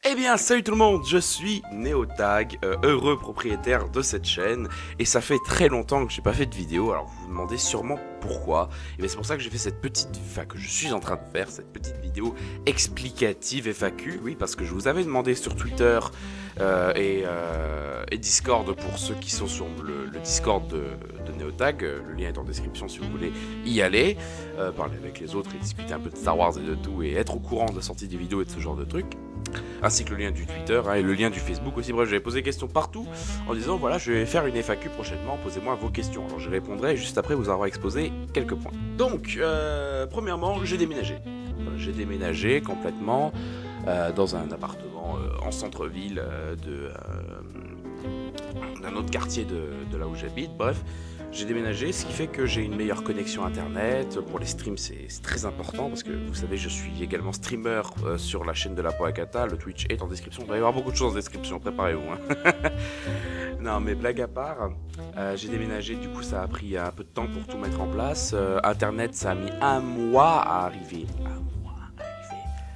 Eh bien, salut tout le monde, je suis Neotag, heureux propriétaire de cette chaîne, et ça fait très longtemps que j'ai pas fait de vidéo, alors vous vous demandez sûrement pourquoi. Et bien c'est pour ça que j'ai fait cette petite, que je suis en train de faire cette petite vidéo explicative FAQ, oui, parce que je vous avais demandé sur Twitter et Discord pour ceux qui sont sur le Discord de Neotag, le lien est en description si vous voulez y aller, parler avec les autres et discuter un peu de Star Wars et de tout, et être au courant de la sortie des vidéos et de ce genre de trucs. Ainsi que le lien du Twitter et le lien du Facebook aussi. Bref, j'avais posé des questions partout en disant voilà, je vais faire une FAQ prochainement, posez-moi vos questions. Alors je répondrai juste après vous avoir exposé quelques points. Donc, premièrement, j'ai déménagé. J'ai déménagé complètement dans un appartement en centre-ville d'un autre quartier de là où j'habite. Bref, j'ai déménagé, ce qui fait que j'ai une meilleure connexion internet. Pour les streams, c'est très important parce que vous savez, je suis également streamer sur la chaîne de la Poakata. Le Twitch est en description. Il va y avoir beaucoup de choses en description, préparez-vous. Hein. Non, mais blague à part, j'ai déménagé, du coup, ça a pris un peu de temps pour tout mettre en place. Internet, ça a mis un mois à arriver.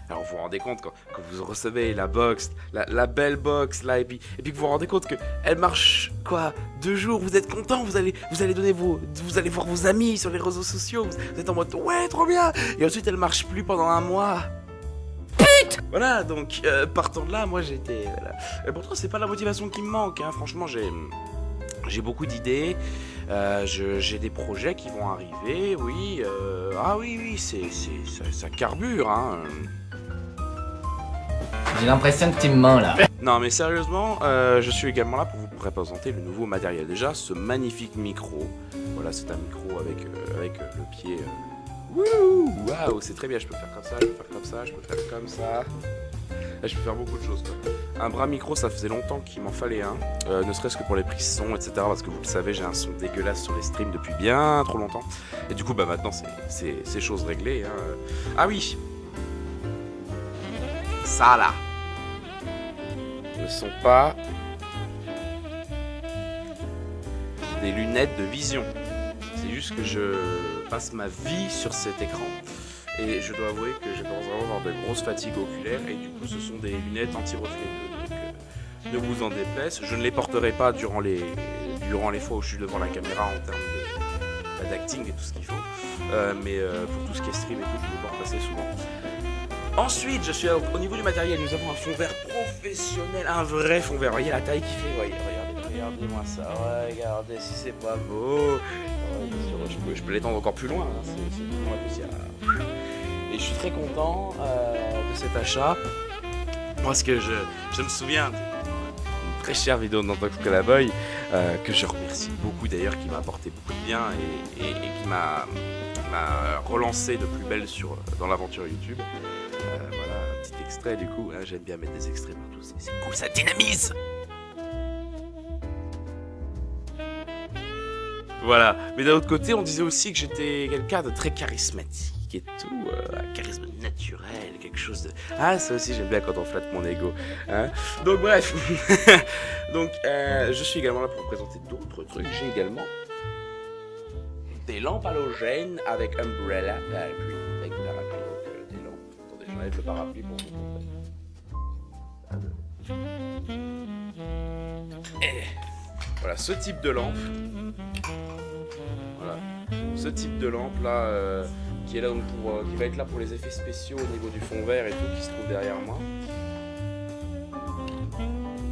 Alors vous vous rendez compte quand vous recevez la box, la belle box là, et puis que vous vous rendez compte que elle marche quoi 2 jours, vous êtes content, vous allez donner vous allez voir vos amis sur les réseaux sociaux, vous êtes en mode ouais trop bien, et ensuite elle marche plus pendant un mois. Putain. Voilà, donc partant de là, moi j'étais voilà. Et pourtant c'est pas la motivation qui me manque, hein. Franchement j'ai beaucoup d'idées, j'ai des projets qui vont arriver, oui, ah oui, ça carbure, hein. J'ai l'impression que tu me mens là. Non mais sérieusement, je suis également là pour vous présenter le nouveau matériel. Déjà, ce magnifique micro. Voilà, c'est un micro avec le pied. Waouh, c'est très bien. Je peux faire comme ça, je peux faire comme ça, je peux faire comme ça. Là, je peux faire beaucoup de choses, quoi. Un bras micro, ça faisait longtemps qu'il m'en fallait un. Ne serait-ce que pour les prises son, etc. Parce que vous le savez, j'ai un son dégueulasse sur les streams depuis bien trop longtemps. Et du coup, bah maintenant, c'est chose réglée. Hein. Ah oui. Ça là. Ne sont pas des lunettes de vision. C'est juste que je passe ma vie sur cet écran. Et je dois avouer que j'ai commencé à avoir de grosses fatigues oculaires. Et du coup, ce sont des lunettes anti-reflet. Donc, ne vous en déplaise. Je ne les porterai pas durant les fois où je suis devant la caméra en termes d'acting et tout ce qu'il faut. Mais pour tout ce qui est stream et tout, je les porte assez souvent. Ensuite, je suis au niveau du matériel, nous avons un fond vert professionnel, un vrai fond vert. Voyez la taille qu'il fait, voyez, regardez-moi ça, ouais, regardez si c'est pas beau. Ouais, je peux l'étendre encore plus loin, hein. C'est plus loin que ça. Et je suis très content de cet achat, parce que je me souviens d'une très chère vidéo d'Antox Calaboy, que je remercie beaucoup d'ailleurs, qui m'a apporté beaucoup de bien et qui m'a relancé de plus belle dans l'aventure YouTube. Voilà, un petit extrait du coup, hein, j'aime bien mettre des extraits partout, c'est cool, ça dynamise. Voilà, mais d'un autre côté, on disait aussi que j'étais quelqu'un de très charismatique et tout, un charisme naturel, quelque chose de... Ah, ça aussi j'aime bien quand on flatte mon ego, hein. Donc bref, donc je suis également là pour vous présenter d'autres trucs. J'ai également des lampes halogènes avec umbrella, parapluie, avec parapluie. J'enlève le parapluie pour vous montrer. Et voilà, ce type de lampe. Voilà, ce type de lampe là, qui est là qui va être là pour les effets spéciaux au niveau du fond vert et tout, qui se trouve derrière moi.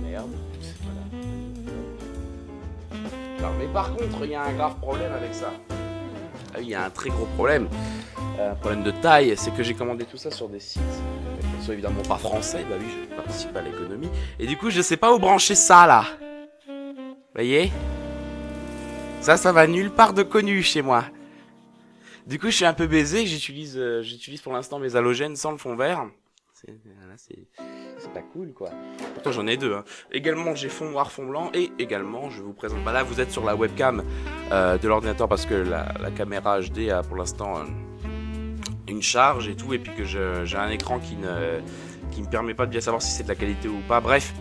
Merde, voilà. Alors, mais par contre, il y a un grave problème avec ça. Ah oui, il y a un très gros problème. Problème de taille, c'est que j'ai commandé tout ça sur des sites qui sont évidemment pas français. Bah oui, je participe à l'économie. Et du coup, je sais pas où brancher ça là. Vous voyez? Ça va nulle part de connu chez moi. Du coup, je suis un peu baisé. J'utilise pour l'instant mes halogènes sans le fond vert. C'est pas cool quoi. Pourtant j'en ai deux, hein. Également j'ai fond noir, fond blanc. Et également je vous présente. Bah là vous êtes sur la webcam de l'ordinateur parce que la caméra HD a pour l'instant une charge et tout. Et puis que j'ai un écran qui me permet pas de bien savoir si c'est de la qualité ou pas. Bref.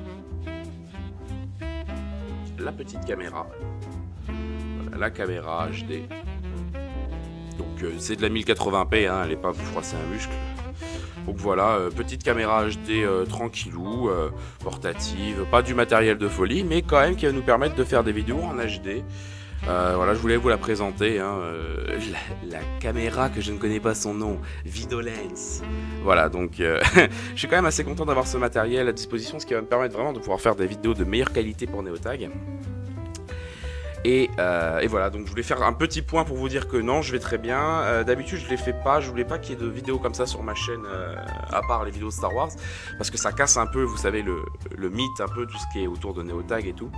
La petite caméra. Voilà, la caméra HD. Donc c'est de la 1080p, hein, elle est pas, je crois que c'est un muscle. Donc voilà, petite caméra HD tranquillou, portative, pas du matériel de folie, mais quand même qui va nous permettre de faire des vidéos en HD. Voilà, je voulais vous la présenter, hein, la caméra que je ne connais pas son nom, Vidolens. Voilà, donc je suis quand même assez content d'avoir ce matériel à disposition, ce qui va me permettre vraiment de pouvoir faire des vidéos de meilleure qualité pour Neotag. Et voilà, donc je voulais faire un petit point pour vous dire que non, je vais très bien. D'habitude, je les fais pas, je voulais pas qu'il y ait de vidéos comme ça sur ma chaîne, à part les vidéos Star Wars, parce que ça casse un peu, vous savez, le mythe, un peu, tout ce qui est autour de Neotag et tout.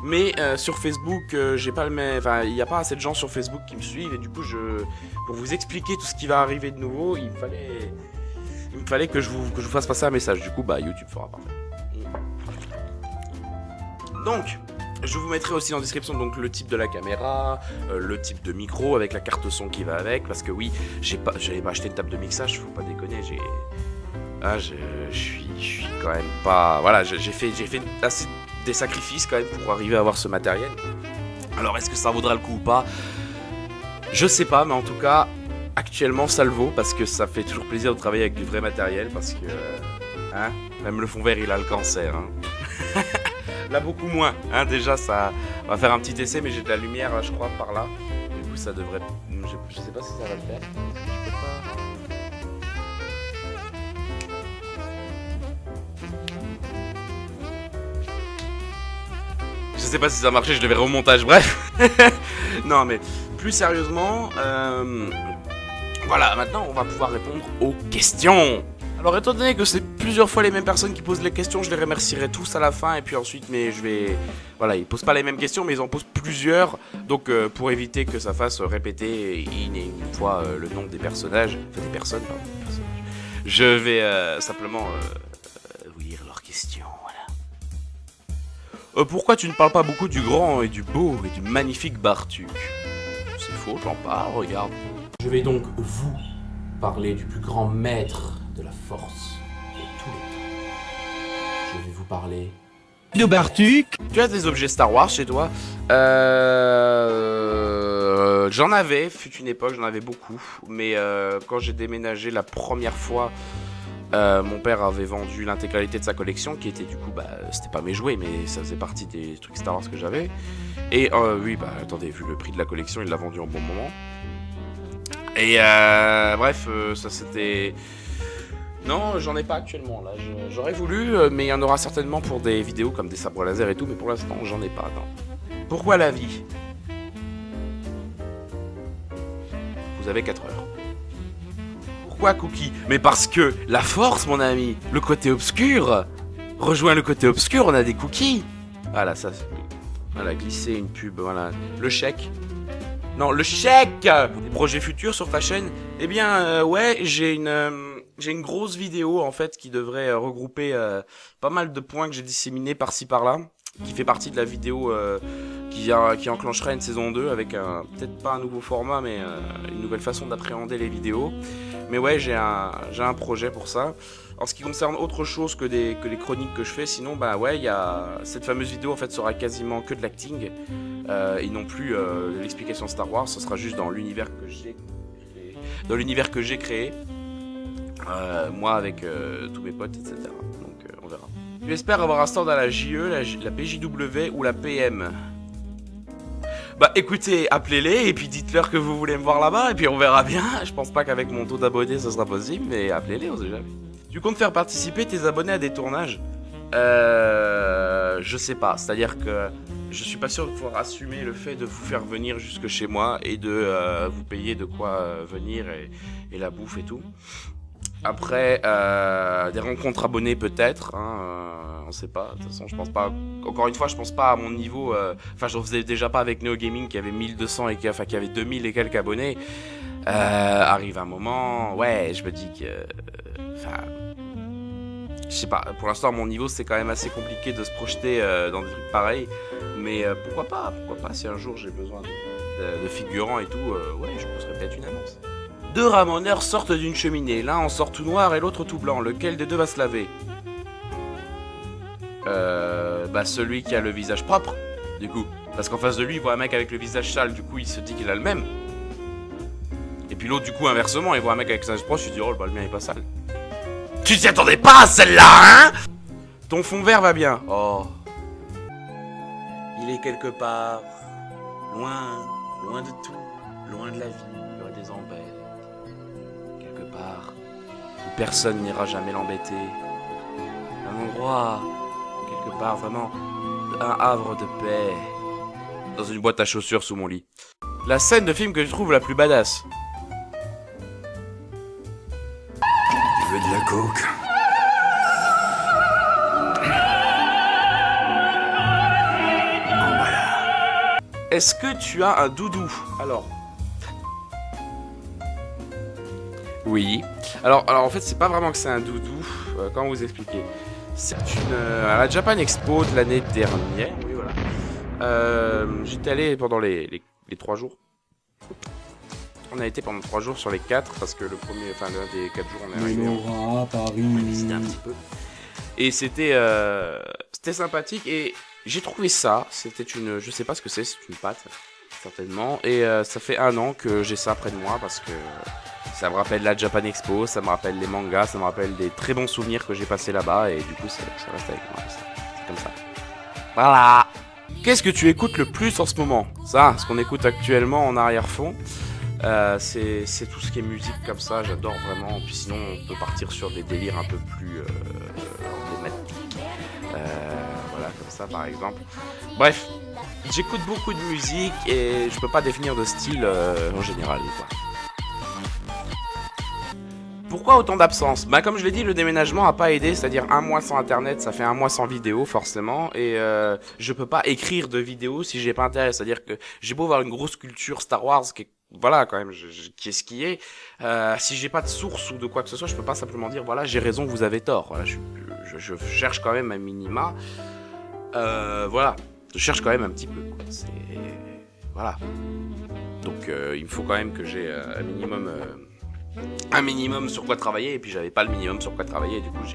Mais sur Facebook, j'ai pas le même, enfin, il n'y a pas assez de gens sur Facebook qui me suivent, et du coup, pour vous expliquer tout ce qui va arriver de nouveau, il me fallait que je vous fasse passer un message. Du coup, bah, YouTube fera parfait. Donc, je vous mettrai aussi en description donc le type de la caméra, le type de micro avec la carte son qui va avec, parce que oui, j'allais m'acheter une table de mixage, faut pas déconner, je suis quand même pas, voilà, j'ai fait assez des sacrifices quand même pour arriver à avoir ce matériel. Alors est-ce que ça vaudra le coup ou pas? Je sais pas, mais en tout cas, actuellement ça le vaut, parce que ça fait toujours plaisir de travailler avec du vrai matériel, parce que, hein, même le fond vert il a le cancer, hein. Là beaucoup moins, hein, déjà ça on va faire un petit essai, mais j'ai de la lumière là, je crois par là, du coup ça devrait, je sais pas si ça va le faire, je peux pas... Je sais pas si ça a marché, je devais remontage, bref. Non mais plus sérieusement, voilà, maintenant on va pouvoir répondre aux questions. Alors étant donné que c'est plusieurs fois les mêmes personnes qui posent les questions, je les remercierai tous à la fin, et puis ensuite, mais je vais... Voilà, ils posent pas les mêmes questions, mais ils en posent plusieurs, donc pour éviter que ça fasse répéter une fois le nom des personnages, enfin des personnes, pardon, des personnages, je vais simplement vous lire leurs questions, voilà. Pourquoi tu ne parles pas beaucoup du grand et du beau et du magnifique Bartuk? C'est faux, j'en parle, regarde. Je vais donc vous parler du plus grand maître de la force de tous les temps. Je vais vous parler de Bartuk. Tu as des objets Star Wars chez toi? J'en avais, fut une époque, j'en avais beaucoup. Mais quand j'ai déménagé la première fois, mon père avait vendu l'intégralité de sa collection, qui était du coup, bah, c'était pas mes jouets, mais ça faisait partie des trucs Star Wars que j'avais. Et oui, bah attendez, vu le prix de la collection, il l'a vendu en bon moment. Et bref, ça c'était... Non, j'en ai pas actuellement là, j'aurais voulu, mais il y en aura certainement pour des vidéos comme des sabres laser et tout, mais pour l'instant j'en ai pas, non. Pourquoi la vie? Vous avez 4 heures. Pourquoi Cookie? Mais parce que la force, mon ami, le côté obscur, rejoint le côté obscur, on a des cookies. Voilà, ça, voilà, glisser une pub, voilà, le chèque. Non, le chèque! Des projets futurs sur ta chaîne? Eh bien, ouais, j'ai une grosse vidéo, en fait, qui devrait regrouper pas mal de points que j'ai disséminés par-ci par-là, qui fait partie de la vidéo qui enclenchera une saison 2 avec peut-être pas un nouveau format, mais une nouvelle façon d'appréhender les vidéos. Mais ouais, j'ai un projet pour ça. En ce qui concerne autre chose que les chroniques que je fais, sinon, bah ouais, il y a cette fameuse vidéo, en fait, sera quasiment que de l'acting. Et non plus l'explication Star Wars, ce sera juste dans l'univers que j'ai créé, moi avec tous mes potes, etc. Donc on verra. J'espère avoir un stand à la JE, la PJW ou la PM. Bah écoutez, appelez-les et puis dites-leur que vous voulez me voir là-bas et puis on verra bien. Je pense pas qu'avec mon taux d'abonnés ça sera possible, mais appelez-les, on sait jamais. Tu comptes faire participer tes abonnés à des tournages? Je sais pas, c'est-à-dire que je suis pas sûr de pouvoir assumer le fait de vous faire venir jusque chez moi et de vous payer de quoi venir et la bouffe et tout. Après, des rencontres abonnés peut-être, hein, on sait pas, de toute façon je pense pas, encore une fois je pense pas à mon niveau, enfin je faisais déjà pas avec Neo Gaming qui avait 1200 et qui avait 2000 et quelques abonnés, arrive un moment, ouais je me dis que, enfin, je sais pas, pour l'instant à mon niveau c'est quand même assez compliqué de se projeter dans des trucs pareils, mais pourquoi pas, si un jour j'ai besoin de figurants et tout, ouais je poserai peut-être une annonce. Deux ramoneurs sortent d'une cheminée, l'un en sort tout noir et l'autre tout blanc, lequel des deux va se laver? Bah celui qui a le visage propre, du coup, parce qu'en face de lui il voit un mec avec le visage sale, du coup il se dit qu'il a le même. Et puis l'autre du coup inversement, il voit un mec avec le visage proche, il dit oh bah le mien est pas sale. Tu t'y attendais pas à celle-là, hein? Ton fond vert va bien. Oh. Il est quelque part, loin, loin de tout, loin de la vie, loin des embêtes. Quelque part où personne n'ira jamais l'embêter. Un endroit, quelque part, vraiment, un havre de paix. Dans une boîte à chaussures sous mon lit. La scène de film que je trouve la plus badass. Tu veux de la coke? En voilà. Est-ce que tu as un doudou? Alors. Oui. Alors en fait, c'est pas vraiment que c'est un doudou. Comment vous expliquer? C'est à la Japan Expo de l'année dernière. Oui, voilà. J'étais allé pendant les 3 jours. On a été pendant 3 jours sur les 4 parce que l'un des 4 jours on est arrivé. On a visité un petit peu. Et c'était sympathique et j'ai trouvé ça. C'était je sais pas ce que c'est une pâte certainement. Et ça fait 1 an que j'ai ça près de moi parce que ça me rappelle la Japan Expo, ça me rappelle les mangas, ça me rappelle des très bons souvenirs que j'ai passés là-bas et du coup ça reste avec moi. C'est comme ça. Voilà. Qu'est-ce que tu écoutes le plus en ce moment? Ça, ce qu'on écoute actuellement en arrière-fond, c'est tout ce qui est musique comme ça, j'adore vraiment. Puis sinon, on peut partir sur des délires un peu plus emblématiques. Voilà, comme ça par exemple. Bref, j'écoute beaucoup de musique et je peux pas définir de style en général, quoi. Pourquoi autant d'absence? Bah comme je l'ai dit, le déménagement a pas aidé, c'est-à-dire 1 mois sans internet, ça fait 1 mois sans vidéo forcément, et je peux pas écrire de vidéo si j'ai pas intérêt, c'est-à-dire que j'ai beau avoir une grosse culture Star Wars qui est, voilà quand même, qui est ce qui est, si j'ai pas de source ou de quoi que ce soit, je peux pas simplement dire voilà j'ai raison, vous avez tort, voilà, je cherche quand même un minima, voilà, je cherche quand même un petit peu, quoi. C'est, voilà, donc il me faut quand même que j'ai un minimum sur quoi travailler, et puis j'avais pas le minimum sur quoi travailler, et du coup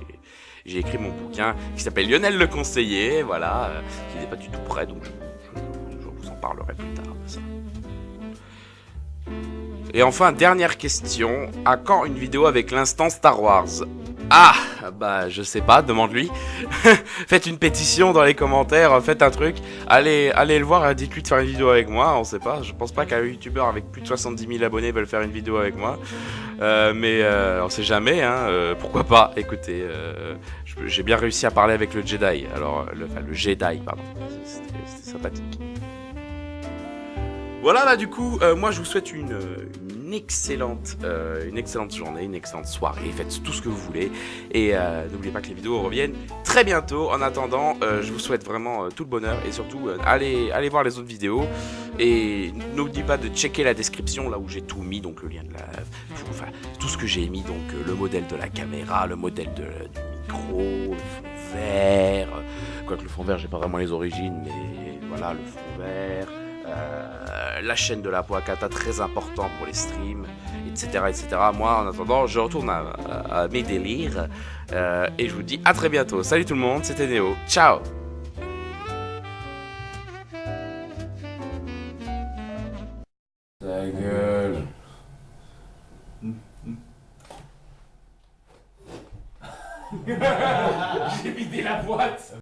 j'ai écrit mon bouquin qui s'appelle Lionel le conseiller, voilà, qui n'est pas du tout prêt, donc je vous en parlerai plus tard de ça. Et enfin, dernière question, à quand une vidéo avec l'instant Star Wars? Ah, bah je sais pas, demande-lui. Faites une pétition dans les commentaires, faites un truc, allez le voir, dites-lui de faire une vidéo avec moi, on sait pas, je pense pas qu'un youtubeur avec plus de 70 000 abonnés veuille faire une vidéo avec moi, mais on sait jamais, hein, pourquoi pas, écoutez, j'ai bien réussi à parler avec le Jedi, alors, le Jedi, pardon, c'était sympathique. Voilà, bah du coup, moi je vous souhaite une excellente journée, une excellente soirée, faites tout ce que vous voulez, et n'oubliez pas que les vidéos reviennent très bientôt. En attendant, je vous souhaite vraiment tout le bonheur, et surtout, allez voir les autres vidéos, et n'oubliez pas de checker la description, là où j'ai tout mis, donc le lien de enfin, tout ce que j'ai mis, donc le modèle de la caméra, le modèle du micro, le fond vert, quoique le fond vert, j'ai pas vraiment les origines, mais voilà, le fond vert, la chaîne de la Poacata, très important pour les streams, etc., etc. Moi, en attendant, je retourne à mes délires, et je vous dis à très bientôt. Salut tout le monde, c'était Néo. Ciao. Ta gueule. J'ai vidé la boîte.